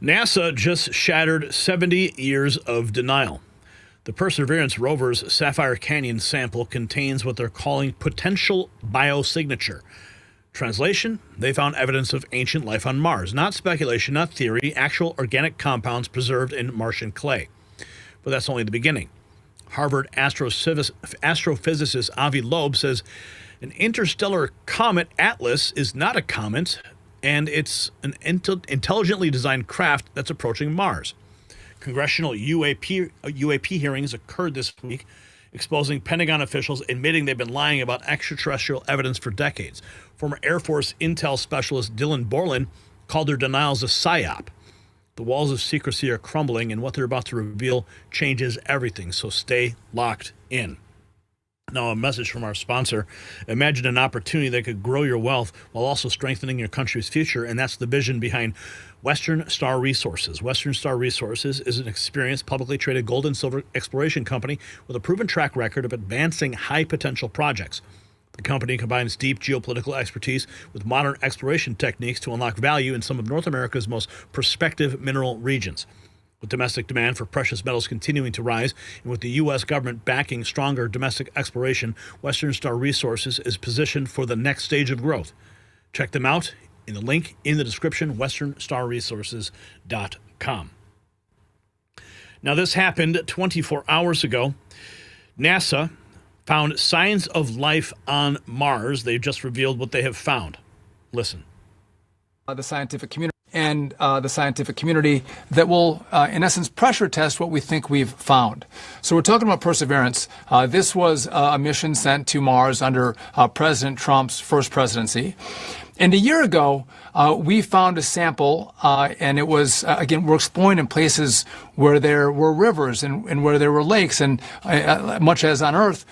NASA just shattered 70 years of denial. The Perseverance rover's Sapphire Canyon sample contains what they're calling potential biosignature. Translation, they found evidence of ancient life on Mars. Not speculation, not theory, actual organic compounds preserved in Martian clay. But that's only the beginning. Harvard astrophysicist Avi Loeb says an interstellar comet atlas is not a comet, and it's an intelligently designed craft that's approaching Mars. Congressional UAP hearings occurred this week, exposing Pentagon officials admitting they've been lying about extraterrestrial evidence for decades. Former Air Force intel specialist Dylan Borland called their denials a psyop. The walls of secrecy are crumbling, and what they're about to reveal changes everything, so stay locked in. Now, a message from our sponsor. Imagine an opportunity that could grow your wealth while also strengthening your country's future, and that's the vision behind Western Star Resources. Western Star Resources is an experienced, publicly traded gold and silver exploration company with a proven track record of advancing high-potential projects. The company combines deep geopolitical expertise with modern exploration techniques to unlock value in some of North America's most prospective mineral regions. With domestic demand for precious metals continuing to rise, and with the U.S. government backing stronger domestic exploration, Western Star Resources is positioned for the next stage of growth. Check them out in the link in the description, westernstarresources.com. Now, this happened 24 hours ago. NASA found signs of life on Mars. They've just revealed what they have found. Listen. The scientific community that will, in essence, pressure test what we think we've found. So we're talking about Perseverance. This was a mission sent to Mars under President Trump's first presidency. And a year ago, we found a sample, and it was, again, we're exploring in places where there were rivers and where there were lakes. And much as on Earth,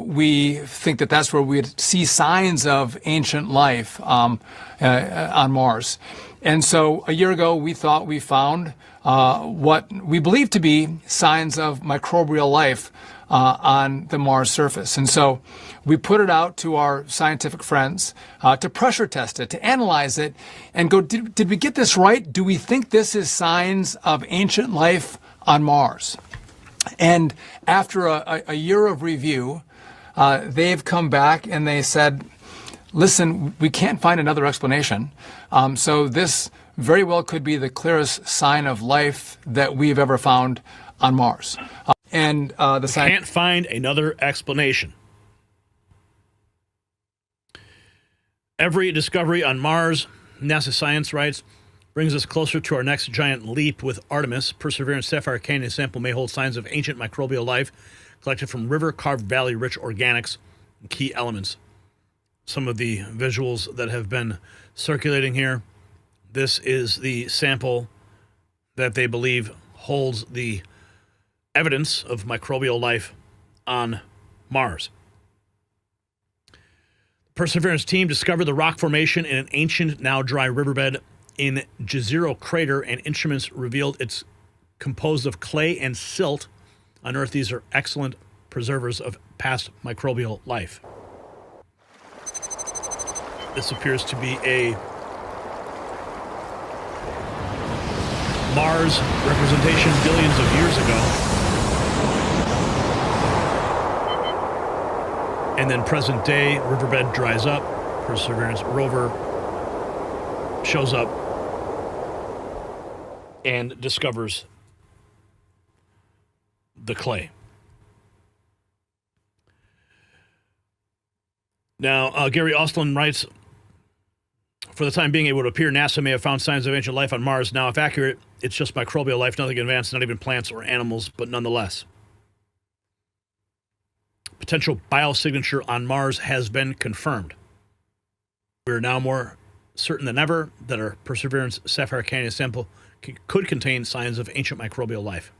we think that that's where we'd see signs of ancient life on Mars. And so a year ago, we thought we found what we believe to be signs of microbial life on the Mars surface. And so we put it out to our scientific friends to pressure test it, to analyze it, and go, did we get this right? Do we think this is signs of ancient life on Mars? And after a year of review, they've come back and they said, listen, we can't find another explanation. So this very well could be the clearest sign of life that we've ever found on Mars. And the can't find another explanation. Every discovery on Mars, NASA science writes, brings us closer to our next giant leap with Artemis. Perseverance Sapphire Canyon sample may hold signs of ancient microbial life collected from river-carved valley-rich organics and key elements. Some of the visuals that have been circulating here. This is the sample that they believe holds the evidence of microbial life on Mars. The Perseverance team discovered the rock formation in an ancient, now dry riverbed in Jezero crater, and instruments revealed it's composed of clay and silt. On Earth, these are excellent preservers of past microbial life. This appears to be a Mars representation billions of years ago. And then present day, riverbed dries up. Perseverance rover shows up and discovers the clay. Now, Gary Ostlund writes, for the time being, it would appear NASA may have found signs of ancient life on Mars. Now, if accurate, it's just microbial life, nothing advanced, not even plants or animals, but nonetheless. Potential biosignature on Mars has been confirmed. We're now more certain than ever that our Perseverance Sapphire Canyon sample could contain signs of ancient microbial life.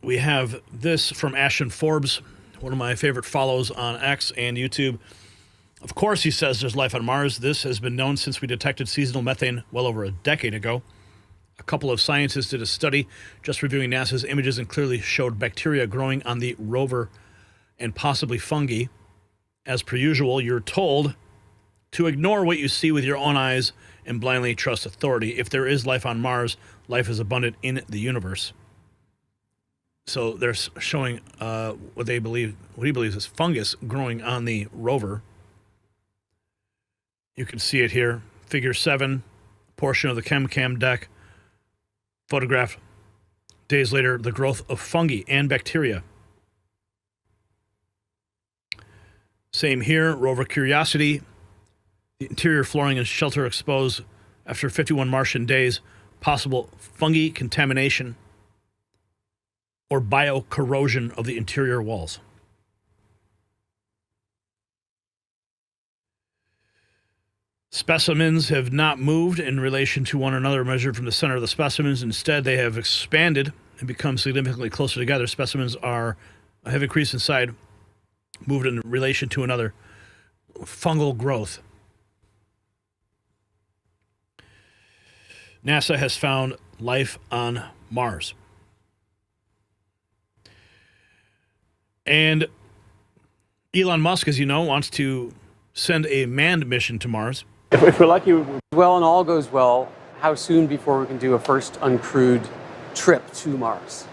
We have this from Ashton Forbes, one of my favorite follows on X and YouTube. Of course, he says there's life on Mars. This has been known since we detected seasonal methane well over a decade ago. A couple of scientists did a study just reviewing NASA's images and clearly showed bacteria growing on the rover and possibly fungi. As per usual, you're told to ignore what you see with your own eyes and blindly trust authority. If there is life on Mars, life is abundant in the universe. So they're showing what he believes is fungus growing on the rover. You can see it here. Figure 7, portion of the ChemCam deck. Photographed days later, the growth of fungi and bacteria. Same here, rover Curiosity. The interior flooring and shelter exposed after 51 Martian days. Possible fungi contamination or biocorrosion of the interior walls. Specimens have not moved in relation to one another measured from the center of the specimens. Instead, they have expanded and become significantly closer together. Specimens have increased in size, moved in relation to another. Fungal growth. NASA has found life on Mars. And Elon Musk, as you know, wants to send a manned mission to Mars. If we're lucky, well, and all goes well, how soon before we can do a first uncrewed trip to Mars?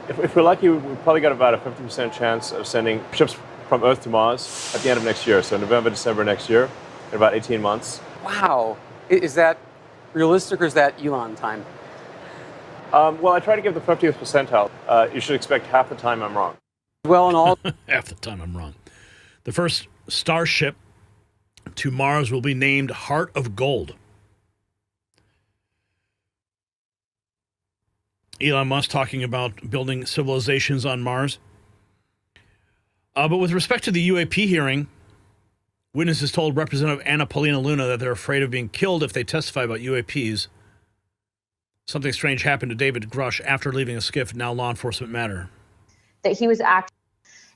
If we're lucky, we've probably got about a 50% chance of sending ships from Earth to Mars at the end of next year. So November, December next year, in about 18 months. Wow. Is that realistic or is that Elon time? Well, I try to give the 50th percentile. You should expect half the time I'm wrong. Well, and all... Half the time I'm wrong. The first starship to Mars will be named Heart of Gold. Elon Musk talking about building civilizations on Mars. But with respect to the UAP hearing, witnesses told Representative Anna Paulina Luna that they're afraid of being killed if they testify about UAPs. Something strange happened to David Grush after leaving a skiff. Now law enforcement matter. That he was actually,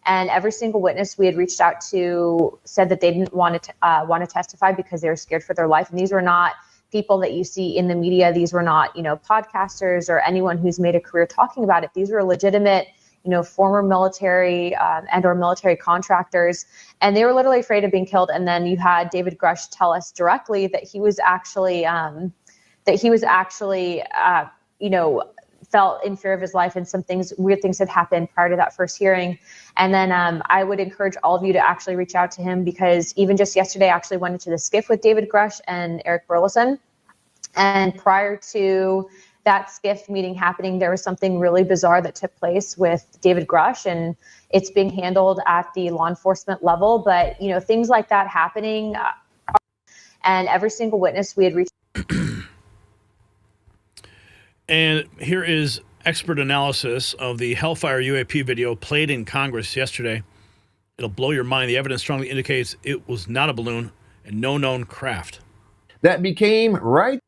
and every single witness we had reached out to said that they didn't want to testify because they were scared for their life. And these were not people that you see in the media. These were not, podcasters or anyone who's made a career talking about it. These were legitimate, former military and or military contractors, and they were literally afraid of being killed. And then you had David Grush tell us directly that he was actually, felt in fear of his life, and weird things had happened prior to that first hearing. And then I would encourage all of you to actually reach out to him, because even just yesterday, I actually went into the skiff with David Grush and Eric Burleson. And prior to that skiff meeting happening, there was something really bizarre that took place with David Grush, and it's being handled at the law enforcement level. But, things like that happening, and every single witness we had reached. And here is expert analysis of the Hellfire UAP video played in Congress yesterday. It'll blow your mind. The evidence strongly indicates it was not a balloon and no known craft. That became right.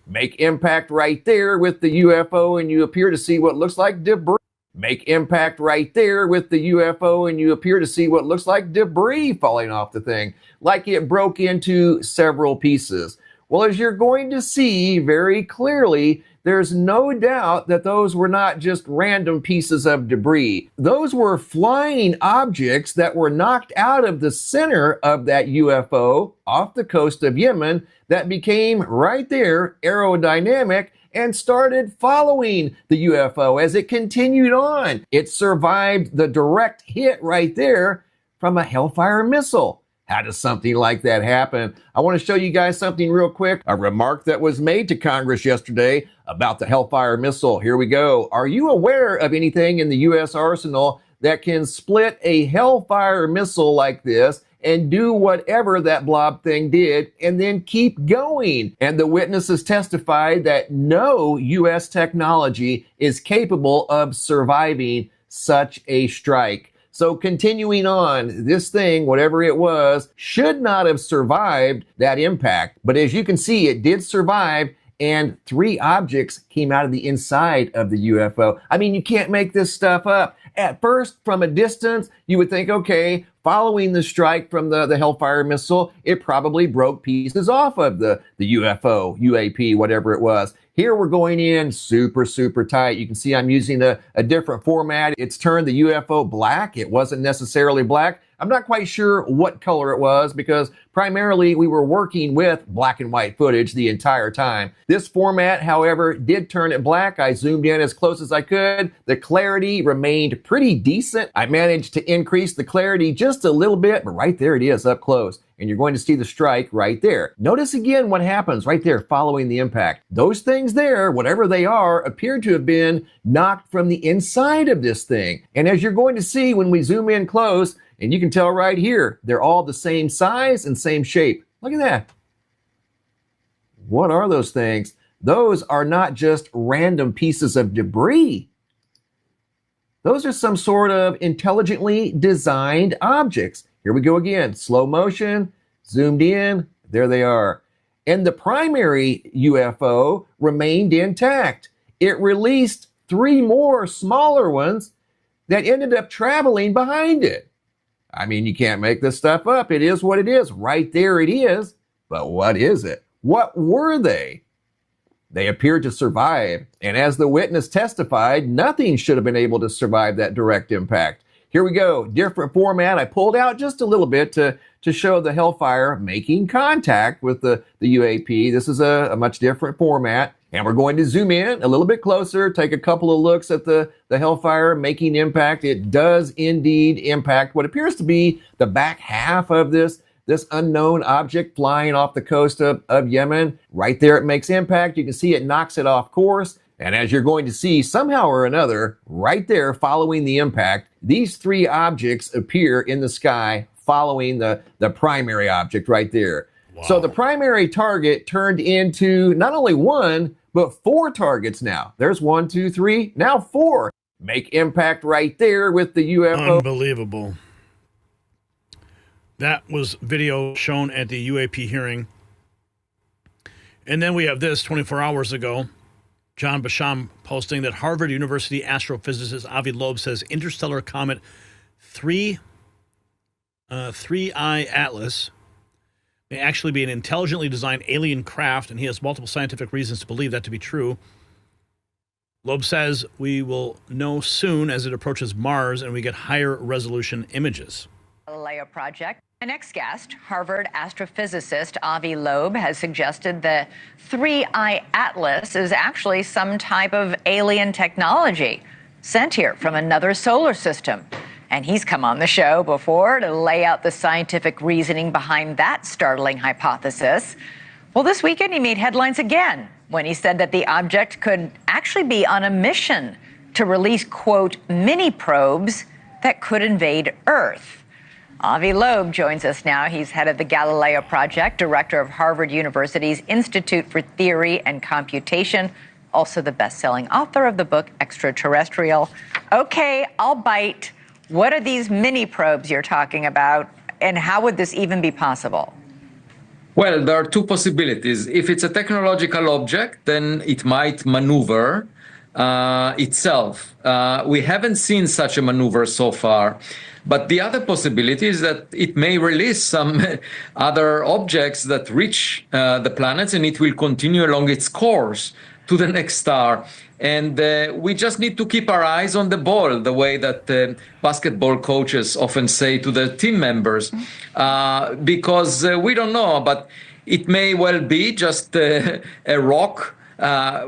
Make impact right there with the UFO and you appear to see what looks like debris. Make impact right there with the UFO and you appear to see what looks like debris falling off the thing, like it broke into several pieces. Well, as you're going to see very clearly, there's no doubt that those were not just random pieces of debris. Those were flying objects that were knocked out of the center of that UFO off the coast of Yemen that became right there aerodynamic and started following the UFO as it continued on. It survived the direct hit right there from a Hellfire missile. How does something like that happen? I want to show you guys something real quick. A remark that was made to Congress yesterday about the Hellfire missile. Here we go. Are you aware of anything in the U.S. arsenal that can split a Hellfire missile like this and do whatever that blob thing did and then keep going? And the witnesses testified that no U.S. technology is capable of surviving such a strike. So continuing on, this thing, whatever it was, should not have survived that impact. But as you can see, it did survive, and 3 objects came out of the inside of the UFO. I mean, you can't make this stuff up. At first, from a distance, you would think, okay, following the strike from the Hellfire missile, it probably broke pieces off of the UFO, UAP, whatever it was. Here we're going in super, super tight. You can see I'm using a different format. It's turned the UFO black. It wasn't necessarily black. I'm not quite sure what color it was because primarily we were working with black and white footage the entire time. This format, however, did turn it black. I zoomed in as close as I could. The clarity remained pretty decent. I managed to increase the clarity just a little bit, but right there it is up close. And you're going to see the strike right there. Notice again what happens right there following the impact. Those things there, whatever they are, appear to have been knocked from the inside of this thing. And as you're going to see when we zoom in close, and you can tell right here, they're all the same size and same shape. Look at that. What are those things? Those are not just random pieces of debris. Those are some sort of intelligently designed objects. Here we go again, slow motion, zoomed in, there they are. And the primary UFO remained intact. It released 3 more smaller ones that ended up traveling behind it. I mean, you can't make this stuff up. It is what it is. Right there it is. But what is it? What were they? They appeared to survive. And as the witness testified, nothing should have been able to survive that direct impact. Here we go, different format. I pulled out just a little bit to show the Hellfire making contact with the UAP. This is a much different format. And we're going to zoom in a little bit closer, take a couple of looks at the Hellfire making impact. It does indeed impact what appears to be the back half of this unknown object flying off the coast of Yemen. Right there it makes impact. You can see it knocks it off course. And as you're going to see, somehow or another, right there following the impact, these 3 objects appear in the sky following the primary object right there. Wow. So the primary target turned into not only 1, but 4 targets now. There's 1, 2, 3, now 4. Make impact right there with the UFO. Unbelievable. That was video shown at the UAP hearing. And then we have this 24 hours ago. John Basham posting that Harvard University astrophysicist Avi Loeb says interstellar comet 3I Atlas may actually be an intelligently designed alien craft, and he has multiple scientific reasons to believe that to be true. Loeb says we will know soon as it approaches Mars and we get higher resolution images. Galileo Project. My next guest, Harvard astrophysicist Avi Loeb, has suggested the 3I Atlas is actually some type of alien technology sent here from another solar system. And he's come on the show before to lay out the scientific reasoning behind that startling hypothesis. Well, this weekend he made headlines again when he said that the object could actually be on a mission to release, quote, mini probes that could invade Earth. Avi Loeb joins us now. He's head of the Galileo Project, director of Harvard University's Institute for Theory and Computation, also the best-selling author of the book Extraterrestrial. Okay, I'll bite. What are these mini probes you're talking about, and how would this even be possible? Well, there are 2 possibilities. If it's a technological object, then it might maneuver itself. We haven't seen such a maneuver so far. But the other possibility is that it may release some other objects that reach the planets, and it will continue along its course to the next star. And we just need to keep our eyes on the ball, the way that basketball coaches often say to the team members, because we don't know, but it may well be just a rock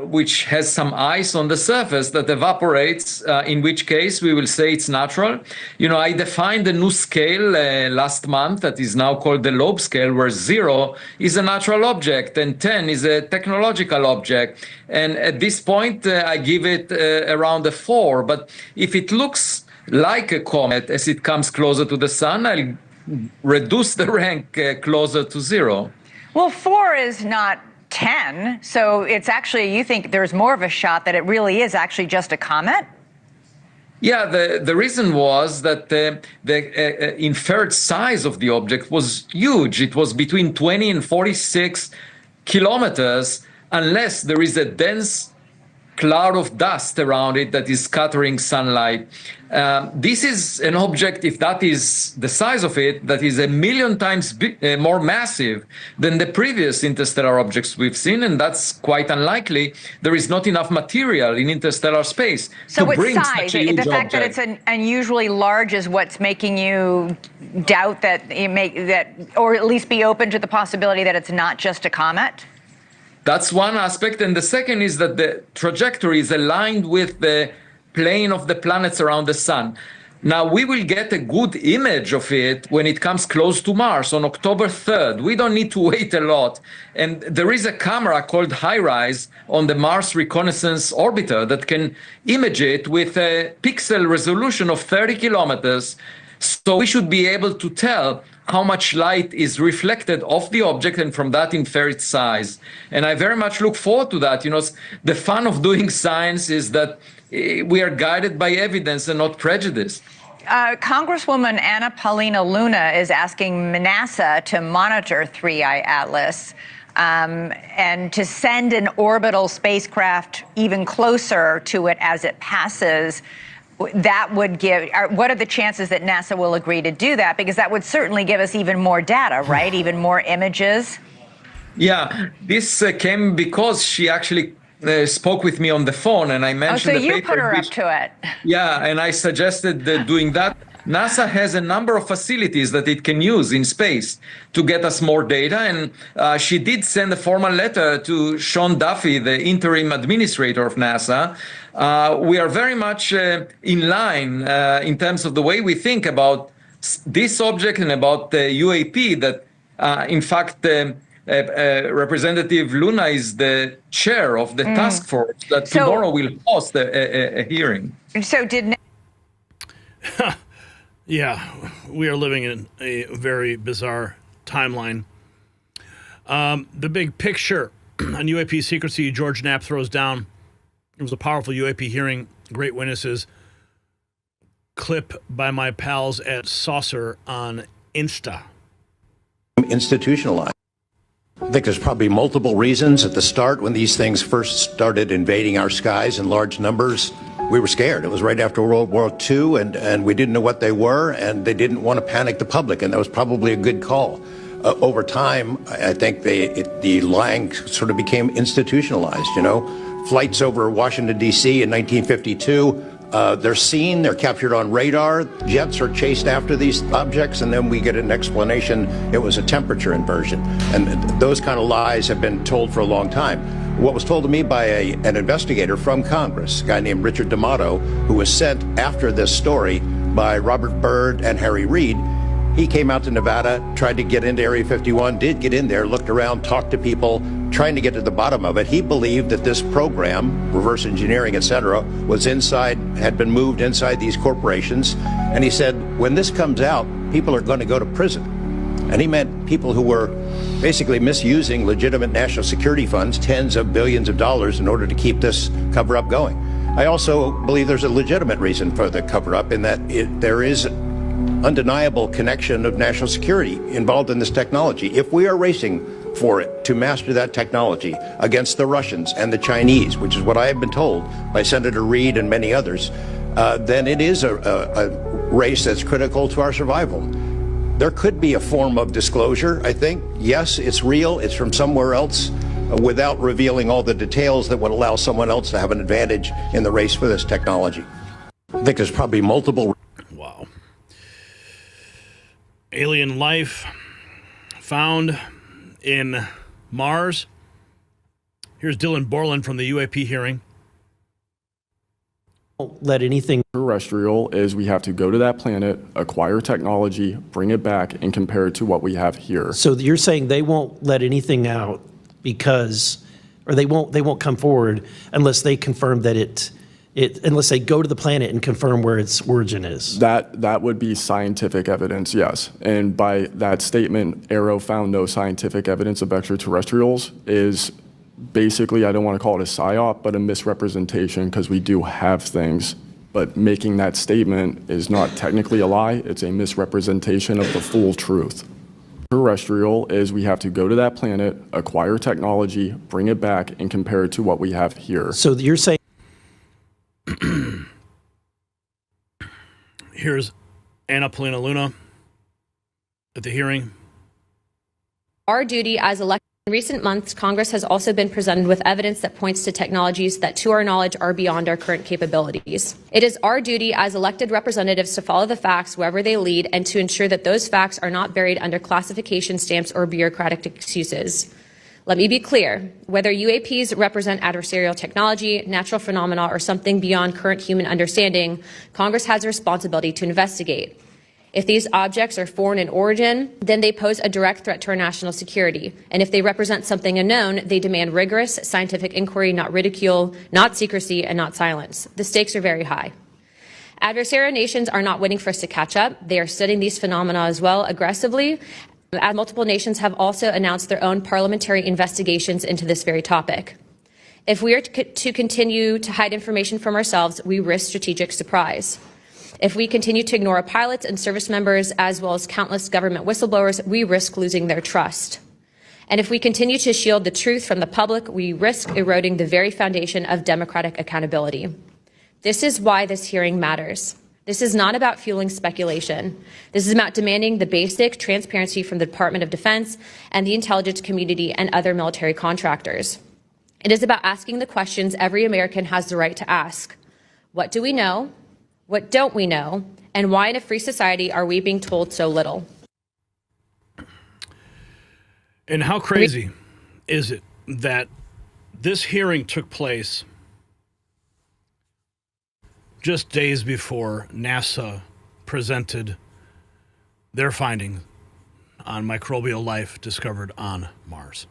which has some ice on the surface that evaporates, in which case we will say it's natural. You know, I defined a new scale last month that is now called the Loeb scale, where 0 is a natural object and 10 is a technological object. And at this point, I give it around a 4. But if it looks like a comet as it comes closer to the sun, I'll reduce the rank closer to 0. Well, 4 is not 10, so it's actually, you think there's more of a shot that it really is actually just a comet? Yeah, the reason was that the inferred size of the object was huge. It was between 20 and 46 kilometers, unless there is a dense cloud of dust around it that is scattering sunlight. This is an object, if that is the size of it, that is 1,000,000 times more massive than the previous interstellar objects we've seen, and that's quite unlikely. There is not enough material in interstellar space to bring such a huge the fact object. that it's unusually large is what's making you doubt that or at least be open to the possibility that it's not just a comet? That's one aspect. And the second is that the trajectory is aligned with the plane of the planets around the sun. Now, we will get a good image of it when it comes close to Mars on October 3rd. We don't need to wait a lot. And there is a camera called HiRISE on the Mars Reconnaissance Orbiter that can image it with a pixel resolution of 30 kilometers. So we should be able to tell how much light is reflected off the object and from that infer its size. And I very much look forward to that. You know, the fun of doing science is that we are guided by evidence and not prejudice. Congresswoman Anna Paulina Luna is asking NASA to monitor 3I Atlas and to send an orbital spacecraft even closer to it as it passes. That would give, what are the chances that NASA will agree to do that? Because that would certainly give us even more data, right? Even more images. Yeah, this came because she actually spoke with me on the phone, and I mentioned so the you paper put her up to it. Yeah, and I suggested doing that. NASA has a number of facilities that it can use in space to get us more data, and she did send a formal letter to Sean Duffy, the interim administrator of NASA. We are very much in line in terms of the way we think about this object and about the UAP that, in fact, Representative Luna is the chair of the task force that tomorrow will host a hearing. So did... Yeah, we are living in a very bizarre timeline. The big picture on UAP secrecy, George Knapp throws down. It was a powerful UAP hearing, great witnesses. Clip by my pals at Saucer on Insta. Institutionalized. I think there's probably multiple reasons. At the start, when these things first started invading our skies in large numbers, we were scared. It was right after World War II, and we didn't know what they were, and they didn't want to panic the public, and that was probably a good call. Over time, I think the lying sort of became institutionalized, you know. Flights over Washington, D.C. in 1952, they're seen, they're captured on radar, jets are chased after these objects, and then we get an explanation it was a temperature inversion. And those kind of lies have been told for a long time. What was told to me by an investigator from Congress, a guy named Richard D'Amato, who was sent after this story by Robert Byrd and Harry Reid, he came out to Nevada, tried to get into Area 51, did get in there, looked around, talked to people, trying to get to the bottom of it. He believed that this program, reverse engineering, etc., was inside, had been moved inside these corporations. And he said, when this comes out, people are going to go to prison. And he meant people who were basically misusing legitimate national security funds, tens of billions of dollars, in order to keep this cover-up going. I also believe there's a legitimate reason for the cover-up in that there is undeniable connection of national security involved in this technology. If we are racing for it to master that technology against the Russians and the Chinese, which is what I have been told by Senator Reid and many others, then it is a race that's critical to our survival. There could be a form of disclosure, I think. Yes, it's real, it's from somewhere else, without revealing all the details that would allow someone else to have an advantage in the race for this technology. I think there's probably multiple. Wow. Alien life found in Mars. Here's Dylan Borland from the UAP hearing. Let anything terrestrial is we have to go to that planet, acquire technology, bring it back, and compare it to what we have here. So you're saying they won't let anything out because, or they won't come forward unless they confirm that unless they go to the planet and confirm where its origin is. That would be scientific evidence, yes. And by that statement, Arrow found no scientific evidence of extraterrestrials is basically, I don't want to call it a psyop, but a misrepresentation, because we do have things. But making that statement is not technically a lie. It's a misrepresentation of the full truth. Terrestrial is we have to go to that planet, acquire technology, bring it back, and compare it to what we have here. So you're saying Here's Anna Polina Luna at the hearing. Our duty as elected. In recent months, Congress has also been presented with evidence that points to technologies that, to our knowledge, are beyond our current capabilities. It is our duty as elected representatives to follow the facts wherever they lead and to ensure that those facts are not buried under classification stamps or bureaucratic excuses. Let me be clear, whether UAPs represent adversarial technology, natural phenomena, or something beyond current human understanding, Congress has a responsibility to investigate. If these objects are foreign in origin, then they pose a direct threat to our national security. And if they represent something unknown, they demand rigorous scientific inquiry, not ridicule, not secrecy, and not silence. The stakes are very high. Adversarial nations are not waiting for us to catch up. They are studying these phenomena as well aggressively, as multiple nations have also announced their own parliamentary investigations into this very topic. If we are to continue to hide information from ourselves, we risk strategic surprise. If we continue to ignore our pilots and service members, as well as countless government whistleblowers, we risk losing their trust. And if we continue to shield the truth from the public, we risk eroding the very foundation of democratic accountability. This is why this hearing matters. This is not about fueling speculation. This is about demanding the basic transparency from the Department of Defense and the intelligence community and other military contractors. It is about asking the questions every American has the right to ask. What do we know? What don't we know? And why in a free society are we being told so little? And how crazy is it that this hearing took place just days before NASA presented their findings on microbial life discovered on Mars?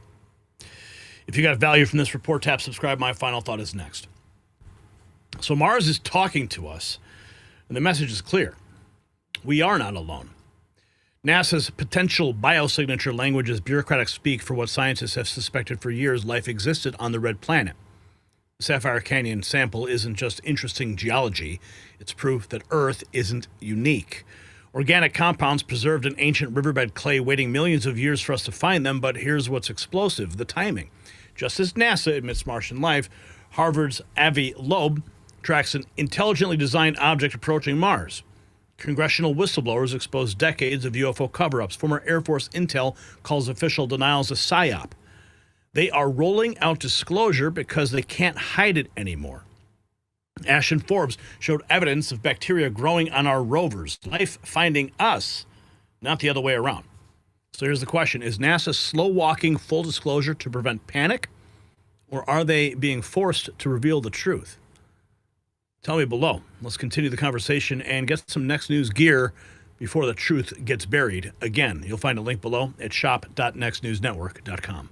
If you got value from this report, tap subscribe. My final thought is next. So Mars is talking to us. And the message is clear. We are not alone. NASA's potential biosignature language is bureaucratic speak for what scientists have suspected for years life existed on the red planet. The Sapphire Canyon sample isn't just interesting geology. It's proof that Earth isn't unique. Organic compounds preserved in ancient riverbed clay waiting millions of years for us to find them, but here's what's explosive, the timing. Just as NASA admits Martian life, Harvard's Avi Loeb tracks an intelligently designed object approaching Mars. Congressional whistleblowers expose decades of UFO cover-ups. Former Air Force intel calls official denials a psyop. They are rolling out disclosure because they can't hide it anymore. Ash and Forbes showed evidence of bacteria growing on our rovers, life finding us, not the other way around. So here's the question. Is NASA slow-walking full disclosure to prevent panic, or are they being forced to reveal the truth? Tell me below. Let's continue the conversation and get some next news gear before the truth gets buried. Again, you'll find a link below at shop.nextnewsnetwork.com.